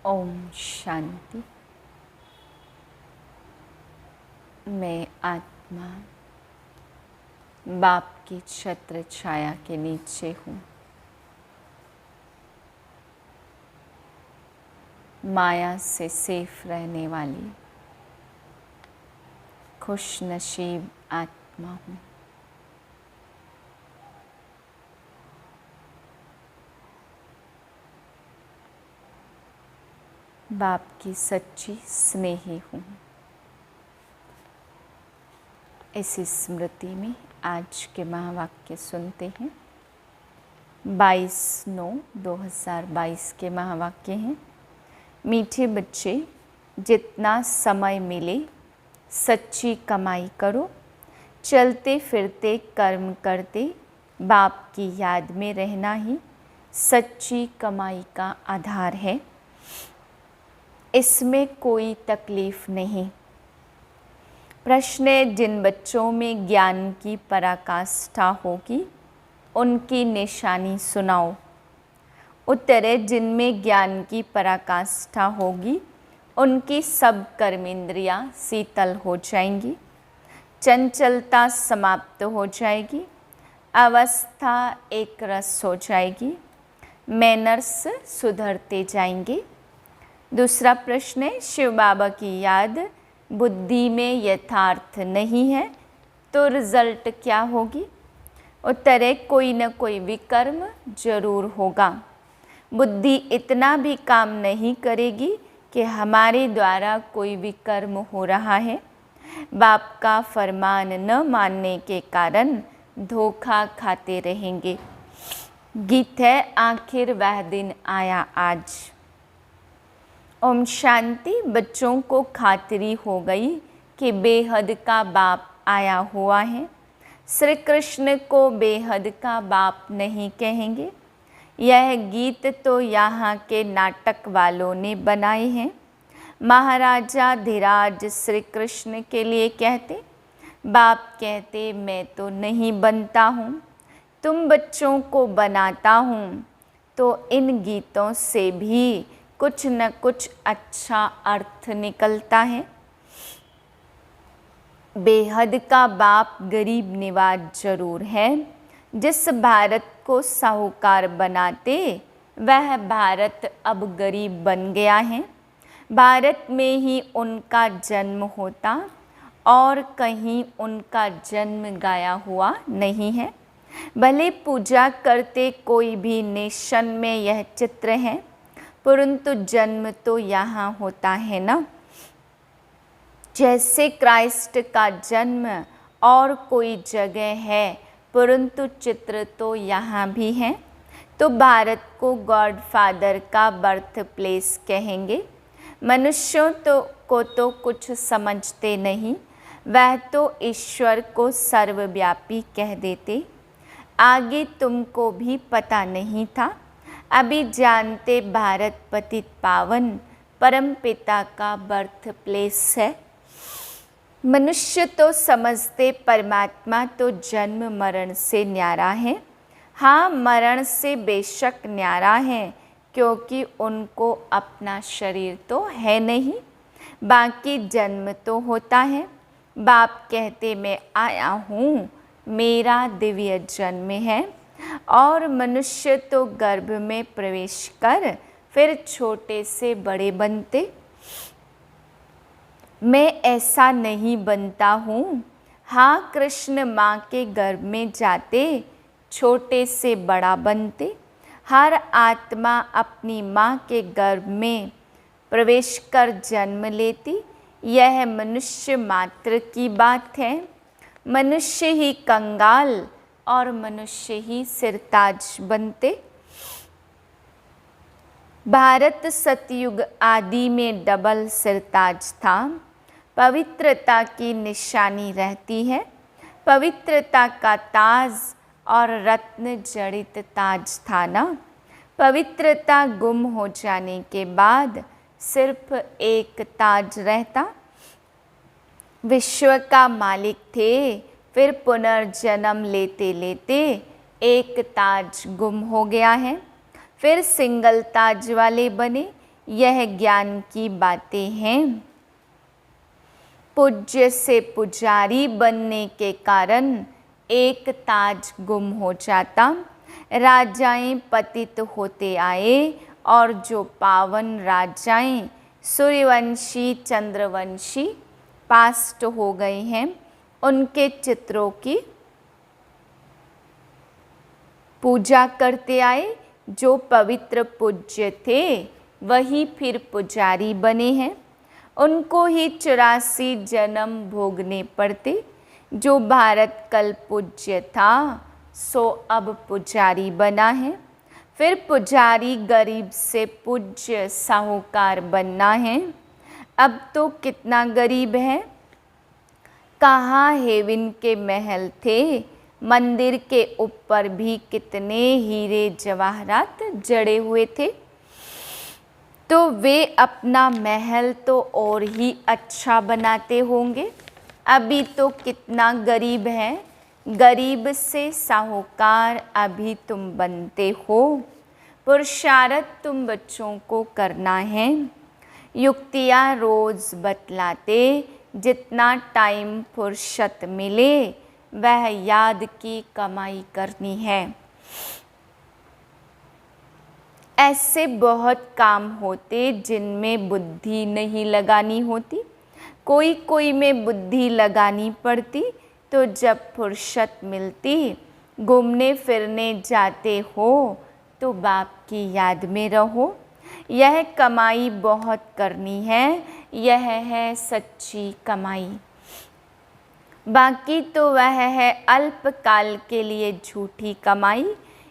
ओम शांति। मैं आत्मा बाप की छत्र छाया के नीचे हूँ। माया से सेफ रहने वाली खुश नसीब आत्मा हूँ। बाप की सच्ची स्नेही हूँ। इसी स्मृति में आज के महावाक्य सुनते हैं। 22/9/2022 के महावाक्य हैं। मीठे बच्चे, जितना समय मिले सच्ची कमाई करो। चलते फिरते कर्म करते बाप की याद में रहना ही सच्ची कमाई का आधार है। इसमें कोई तकलीफ नहीं। प्रश्न है, जिन बच्चों में ज्ञान की पराकाष्ठा होगी उनकी निशानी सुनाओ। उत्तर है, जिनमें ज्ञान की पराकाष्ठा होगी उनकी सब कर्मेंद्रियां शीतल हो जाएंगी, चंचलता समाप्त हो जाएगी, अवस्था एक रस हो जाएगी, मैनर्स सुधरते जाएंगे। दूसरा प्रश्न है, शिव बाबा की याद बुद्धि में यथार्थ नहीं है तो रिजल्ट क्या होगी? उत्तर है, कोई न कोई विकर्म जरूर होगा। बुद्धि इतना भी काम नहीं करेगी कि हमारे द्वारा कोई विकर्म हो रहा है। बाप का फरमान न मानने के कारण धोखा खाते रहेंगे। गीत है, आखिर वह दिन आया आज। ओम शांति। बच्चों को खातिरी हो गई कि बेहद का बाप आया हुआ है। श्री कृष्ण को बेहद का बाप नहीं कहेंगे। यह गीत तो यहाँ के नाटक वालों ने बनाए हैं। महाराजा धीराज श्री कृष्ण के लिए कहते, बाप कहते मैं तो नहीं बनता हूँ, तुम बच्चों को बनाता हूँ। तो इन गीतों से भी कुछ न कुछ अच्छा अर्थ निकलता है। बेहद का बाप गरीब निवाज जरूर है। जिस भारत को साहूकार बनाते वह भारत अब गरीब बन गया है। भारत में ही उनका जन्म होता और कहीं उनका जन्म गाया हुआ नहीं है। भले पूजा करते कोई भी नेशन में यह चित्र है, परंतु जन्म तो यहाँ होता है ना। जैसे क्राइस्ट का जन्म और कोई जगह है, परंतु चित्र तो यहाँ भी है। तो भारत को गॉड फादर का बर्थ प्लेस कहेंगे। मनुष्यों को तो कुछ समझते नहीं, वह तो ईश्वर को सर्वव्यापी कह देते। आगे तुमको भी पता नहीं था, अभी जानते भारत पतित पावन परम पिता का बर्थ प्लेस है। मनुष्य तो समझते परमात्मा तो जन्म मरण से न्यारा है। हाँ, मरण से बेशक न्यारा है, क्योंकि उनको अपना शरीर तो है नहीं, बाकी जन्म तो होता है। बाप कहते मैं आया हूँ, मेरा दिव्य जन्म है। और मनुष्य तो गर्भ में प्रवेश कर फिर छोटे से बड़े बनते। मैं ऐसा नहीं बनता हूँ। हाँ, कृष्ण माँ के गर्भ में जाते छोटे से बड़ा बनते। हर आत्मा अपनी माँ के गर्भ में प्रवेश कर जन्म लेती। यह मनुष्य मात्र की बात है। मनुष्य ही कंगाल और मनुष्य ही सिरताज बनते। भारत सतयुग आदि में डबल सिरताज था। पवित्रता की निशानी रहती है। पवित्रता का ताज और रत्न जड़ित ताज था ना। पवित्रता गुम हो जाने के बाद सिर्फ एक ताज रहता। विश्व का मालिक थे, फिर पुनर्जन्म लेते लेते एक ताज गुम हो गया है। फिर सिंगल ताज वाले बने। यह ज्ञान की बातें हैं। पूज्य से पुजारी बनने के कारण एक ताज गुम हो जाता, राजाएं पतित होते आए और जो पावन राजाएं सूर्यवंशी चंद्रवंशी पास्ट हो गए हैं, उनके चित्रों की पूजा करते आए। जो पवित्र पूज्य थे वही फिर पुजारी बने हैं, उनको ही 84 जन्म भोगने पड़ते। जो भारत कल पूज्य था सो अब पुजारी बना है। फिर पुजारी गरीब से पूज्य साहूकार बनना है। अब तो कितना गरीब है। कहाँ हेवन के महल थे, मंदिर के ऊपर भी कितने हीरे जवाहरात जड़े हुए थे, तो वे अपना महल तो और ही अच्छा बनाते होंगे। अभी तो कितना गरीब है, गरीब से साहूकार अभी तुम बनते हो। पुरुषार्थ तुम बच्चों को करना है। युक्तियाँ रोज़ बतलाते, जितना टाइम फुर्सत मिले वह याद की कमाई करनी है। ऐसे बहुत काम होते जिनमें बुद्धि नहीं लगानी होती, कोई कोई में बुद्धि लगानी पड़ती। तो जब फुर्सत मिलती घूमने फिरने जाते हो तो बाप की याद में रहो। यह कमाई बहुत करनी है, यह है सच्ची कमाई। बाकी तो वह है अल्पकाल के लिए झूठी कमाई।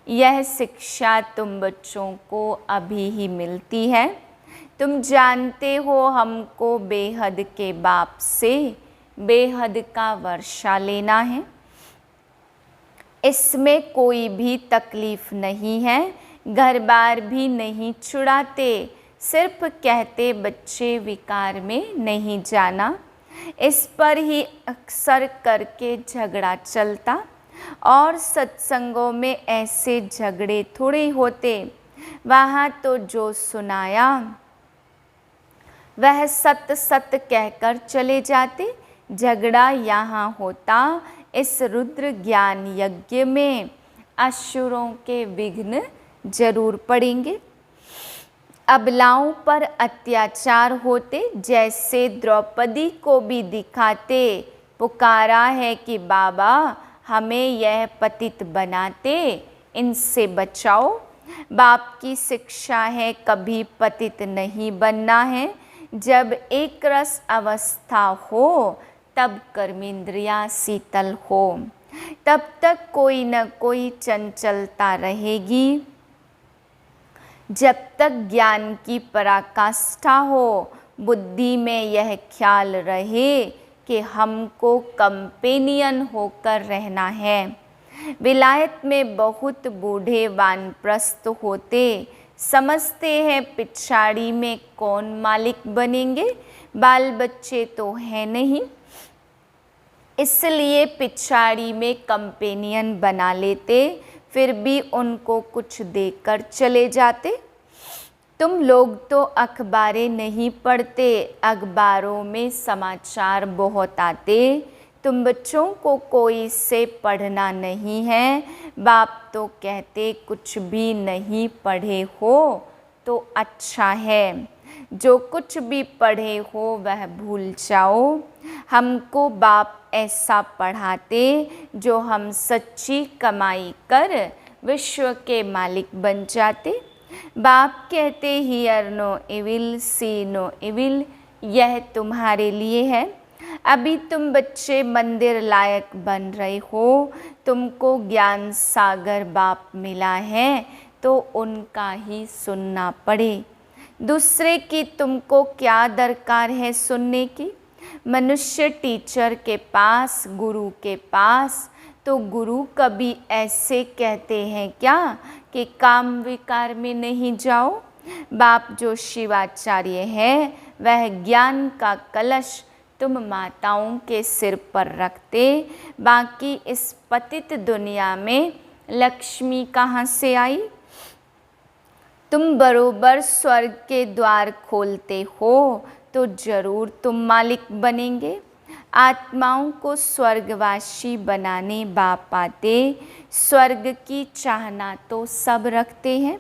यह शिक्षा तुम बच्चों को अभी ही मिलती है। तुम जानते हो हमको बेहद के बाप से बेहद का वर्षा लेना है, इसमें कोई भी तकलीफ नहीं है। घर बार भी नहीं छुड़ाते, सिर्फ कहते बच्चे विकार में नहीं जाना। इस पर ही अक्सर करके झगड़ा चलता, और सत्संगों में ऐसे झगड़े थोड़े होते। वहाँ तो जो सुनाया वह सत सत कहकर चले जाते। झगड़ा यहाँ होता इस रुद्र ज्ञान यज्ञ में असुरों के विघ्न जरूर पड़ेंगे। अबलाओं पर अत्याचार होते, जैसे द्रौपदी को भी दिखाते। पुकारा है कि बाबा हमें यह पतित बनाते, इनसे बचाओ। बाप की शिक्षा है कभी पतित नहीं बनना है। जब एक रस अवस्था हो तब कर्मेंद्रियां शीतल हो, तब तक कोई न कोई चंचलता रहेगी। जब तक ज्ञान की पराकाष्ठा हो, बुद्धि में यह ख्याल रहे कि हमको कंपेनियन होकर रहना है। विलायत में बहुत बूढ़े वानप्रस्थ होते, समझते हैं पिछाड़ी में कौन मालिक बनेंगे, बाल बच्चे तो हैं नहीं, इसलिए पिछाड़ी में कंपेनियन बना लेते। फिर भी उनको कुछ देकर चले जाते। तुम लोग तो अखबारें नहीं पढ़ते, अखबारों में समाचार बहुत आते। तुम बच्चों को कोई से पढ़ना नहीं है। बाप तो कहते कुछ भी नहीं पढ़े हो तो अच्छा है, जो कुछ भी पढ़े हो वह भूल जाओ। हमको बाप ऐसा पढ़ाते जो हम सच्ची कमाई कर विश्व के मालिक बन जाते। बाप कहते hear no evil see no evil, यह तुम्हारे लिए है। अभी तुम बच्चे मंदिर लायक बन रहे हो, तुमको ज्ञान सागर बाप मिला है तो उनका ही सुनना पड़े। दूसरे की तुमको क्या दरकार है सुनने की। मनुष्य टीचर के पास, गुरु के पास, तो गुरु कभी ऐसे कहते हैं क्या कि काम विकार में नहीं जाओ। बाप जो शिवाचार्य है वह ज्ञान का कलश तुम माताओं के सिर पर रखते। बाकी इस पतित दुनिया में लक्ष्मी कहाँ से आई। तुम बरोबर स्वर्ग के द्वार खोलते हो तो जरूर तुम मालिक बनेंगे। आत्माओं को स्वर्गवासी बनाने बाप आते, स्वर्ग की चाहना तो सब रखते हैं।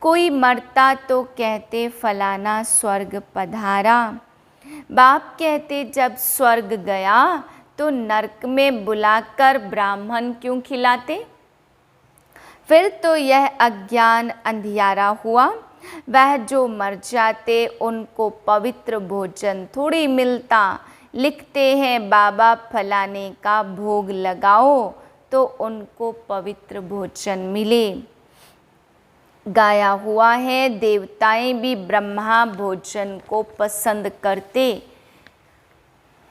कोई मरता तो कहते फलाना स्वर्ग पधारा। बाप कहते जब स्वर्ग गया तो नरक में बुलाकर ब्राह्मण क्यों खिलाते। फिर तो यह अज्ञान अंधियारा हुआ। वह जो मर जाते उनको पवित्र भोजन थोड़ी मिलता। लिखते हैं बाबा फलाने का भोग लगाओ तो उनको पवित्र भोजन मिले। गाया हुआ है देवताएं भी ब्रह्मा भोजन को पसंद करते।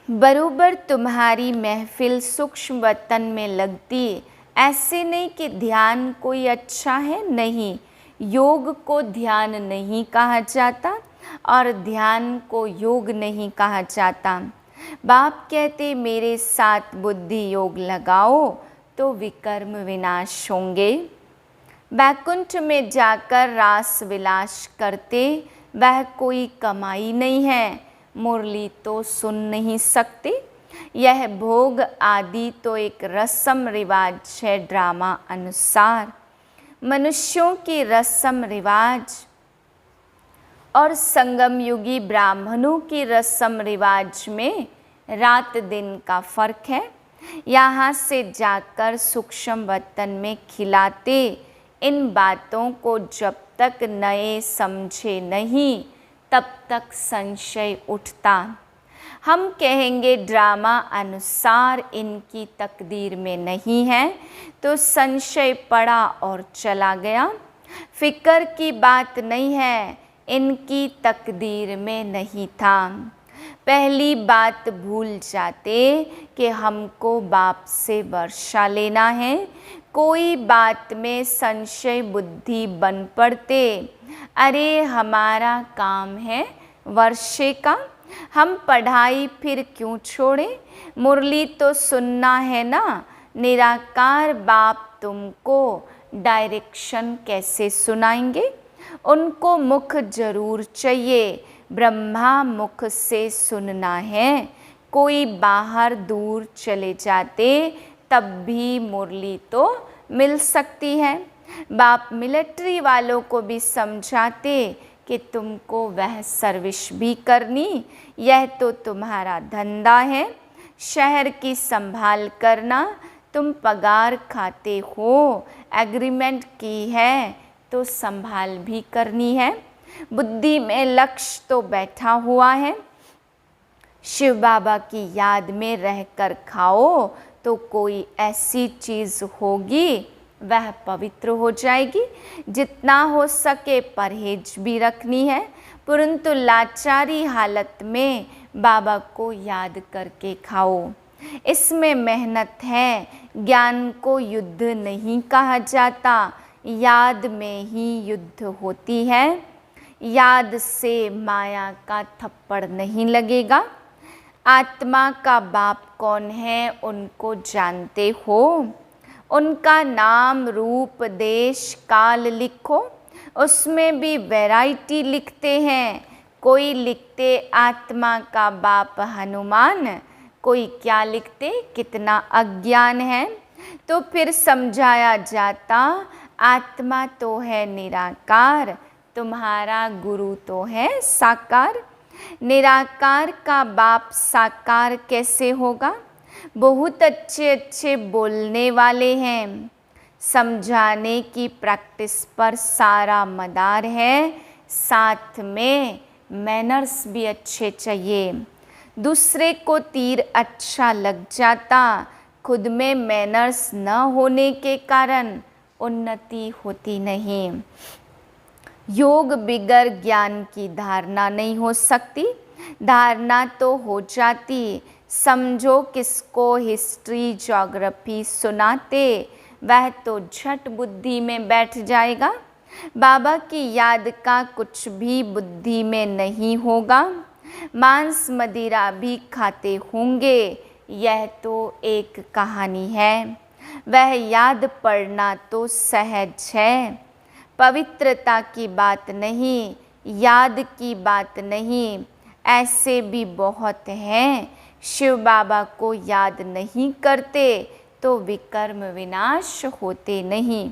बरोबर तुम्हारी महफिल सूक्ष्म वतन में लगती। ऐसे नहीं कि ध्यान कोई अच्छा है, नहीं। योग को ध्यान नहीं कहा जाता और ध्यान को योग नहीं कहा जाता। बाप कहते मेरे साथ बुद्धि योग लगाओ तो विकर्म विनाश होंगे। बैकुंठ में जाकर रास विलास करते, वह कोई कमाई नहीं है। मुरली तो सुन नहीं सकते। यह भोग आदि तो एक रस्म रिवाज है ड्रामा अनुसार। मनुष्यों की रस्म रिवाज और संगम युगी ब्राह्मणों की रस्म रिवाज में रात दिन का फर्क है। यहाँ से जाकर सूक्ष्म वतन में खिलाते। इन बातों को जब तक नए समझे नहीं तब तक संशय उठता। हम कहेंगे ड्रामा अनुसार इनकी तकदीर में नहीं है तो संशय पड़ा और चला गया। फिक्र की बात नहीं है, इनकी तकदीर में नहीं था। पहली बात भूल जाते कि हमको बाप से वर्षा लेना है। कोई बात में संशय बुद्धि बन पड़ते। अरे हमारा काम है वर्षे का, हम पढ़ाई फिर क्यों छोड़े। मुरली तो सुनना है ना। निराकार बाप तुमको डायरेक्शन कैसे सुनाएंगे। उनको मुख जरूर चाहिए, ब्रह्मा मुख से सुनना है। कोई बाहर दूर चले जाते तब भी मुरली तो मिल सकती है। बाप मिलिट्री वालों को भी समझाते कि तुमको वह सर्विस भी करनी, यह तो तुम्हारा धंधा है। शहर की संभाल करना, तुम पगार खाते हो, एग्रीमेंट की है तो संभाल भी करनी है। बुद्धि में लक्ष्य तो बैठा हुआ है। शिव बाबा की याद में रहकर खाओ तो कोई ऐसी चीज़ होगी वह पवित्र हो जाएगी। जितना हो सके परहेज भी रखनी है, परंतु लाचारी हालत में बाबा को याद करके खाओ। इसमें मेहनत है। ज्ञान को युद्ध नहीं कहा जाता, याद में ही युद्ध होती है। याद से माया का थप्पड़ नहीं लगेगा। आत्मा का बाप कौन है उनको जानते हो। उनका नाम रूप देश काल लिखो। उसमें भी वैरायटी लिखते हैं। कोई लिखते आत्मा का बाप हनुमान, कोई क्या लिखते कितना अज्ञान है। तो फिर समझाया जाता आत्मा तो है निराकार, तुम्हारा गुरु तो है साकार। निराकार का बाप साकार कैसे होगा। बहुत अच्छे अच्छे बोलने वाले हैं, समझाने की प्रैक्टिस पर सारा मदार है। साथ में मैनर्स भी अच्छे चाहिए। दूसरे को तीर अच्छा लग जाता, खुद में मैनर्स न होने के कारण उन्नति होती नहीं। योग बिगर ज्ञान की धारणा नहीं हो सकती। धारणा तो हो जाती। समझो किसको हिस्ट्री ज्योग्राफी सुनाते, वह तो झट बुद्धि में बैठ जाएगा। बाबा की याद का कुछ भी बुद्धि में नहीं होगा। मांस मदिरा भी खाते होंगे, यह तो एक कहानी है। वह याद पड़ना तो सहज है। पवित्रता की बात नहीं, याद की बात नहीं। ऐसे भी बहुत हैं शिव बाबा को याद नहीं करते तो विकर्म विनाश होते नहीं,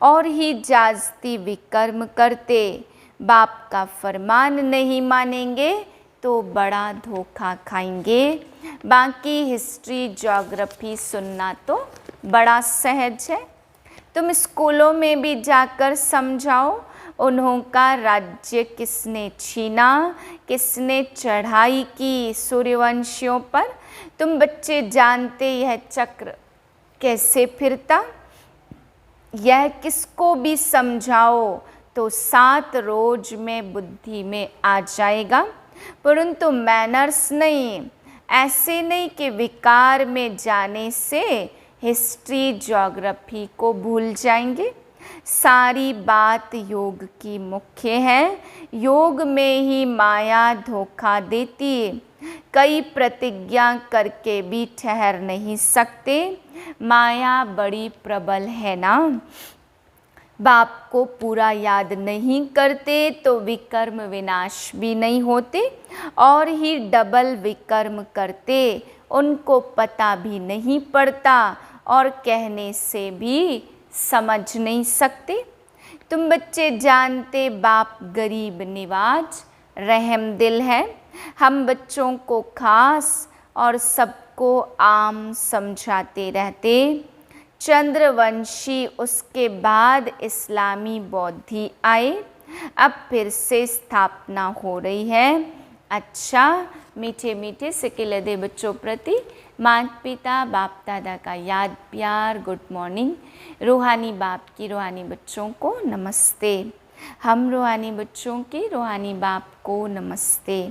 और ही जास्ती विकर्म करते। बाप का फरमान नहीं मानेंगे तो बड़ा धोखा खाएंगे। बाकी हिस्ट्री ज्योग्राफी सुनना तो बड़ा सहज है। तुम स्कूलों में भी जाकर समझाओ उन्हों का राज्य किसने छीना, किसने चढ़ाई की सूर्यवंशियों पर। तुम बच्चे जानते यह चक्र कैसे फिरता, यह किसको भी समझाओ तो 7 रोज में बुद्धि में आ जाएगा, परंतु मैनर्स नहीं। ऐसे नहीं कि विकार में जाने से हिस्ट्री ज्योग्राफी को भूल जाएंगे। सारी बात योग की मुख्य है। योग में ही माया धोखा देती है। कई प्रतिज्ञा करके भी ठहर नहीं सकते, माया बड़ी प्रबल है ना। बाप को पूरा याद नहीं करते तो विकर्म विनाश भी नहीं होते, और ही डबल विकर्म करते उनको पता भी नहीं पड़ता और कहने से भी समझ नहीं सकते। तुम बच्चे जानते बाप गरीब निवाज रहम दिल है। हम बच्चों को खास और सबको आम समझाते रहते। चंद्रवंशी उसके बाद इस्लामी बौद्धि आए, अब फिर से स्थापना हो रही है। अच्छा, मीठे मीठे सिकिलदे बच्चों प्रति माता पिता बाप दादा का याद प्यार गुड मॉर्निंग। रूहानी बाप की रूहानी बच्चों को नमस्ते। हम रूहानी बच्चों के रूहानी बाप को नमस्ते।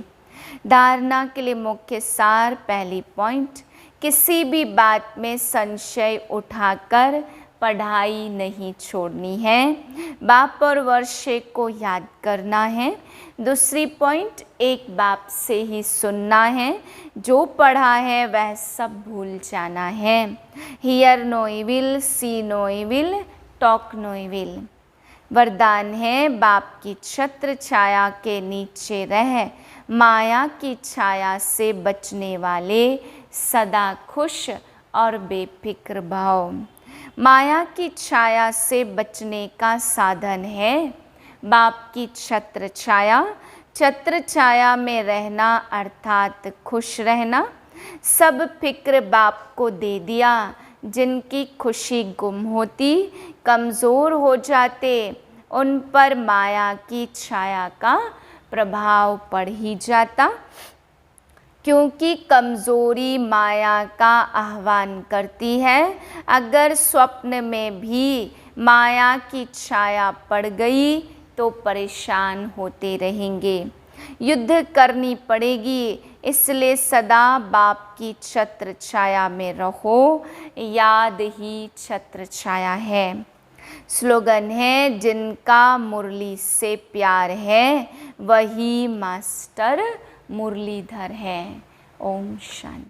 धारणा के लिए मुख्य सार, पहली पॉइंट, किसी भी बात में संशय उठाकर पढ़ाई नहीं छोड़नी है। बाप और वर्षे को याद करना है। दूसरी पॉइंट, एक बाप से ही सुनना है। जो पढ़ा है वह सब भूल जाना है। Hear no evil, see no evil, talk no evil. वरदान है, बाप की छत्र छाया के नीचे रह माया की छाया से बचने वाले सदा खुश और बेफिक्र भाव। माया की छाया से बचने का साधन है बाप की छत्र छाया। छत्र छाया में रहना अर्थात खुश रहना। सब फिक्र बाप को दे दिया। जिनकी खुशी गुम होती, कमज़ोर हो जाते, उन पर माया की छाया का प्रभाव पड़ ही जाता, क्योंकि कमज़ोरी माया का आह्वान करती है। अगर स्वप्न में भी माया की छाया पड़ गई तो परेशान होते रहेंगे। युद्ध करनी पड़ेगी, इसलिए सदा बाप की छत्र छाया में रहो। याद ही छत्र छाया है। स्लोगन है, जिनका मुरली से प्यार है वही मास्टर मुरलीधर है। ओम शांति।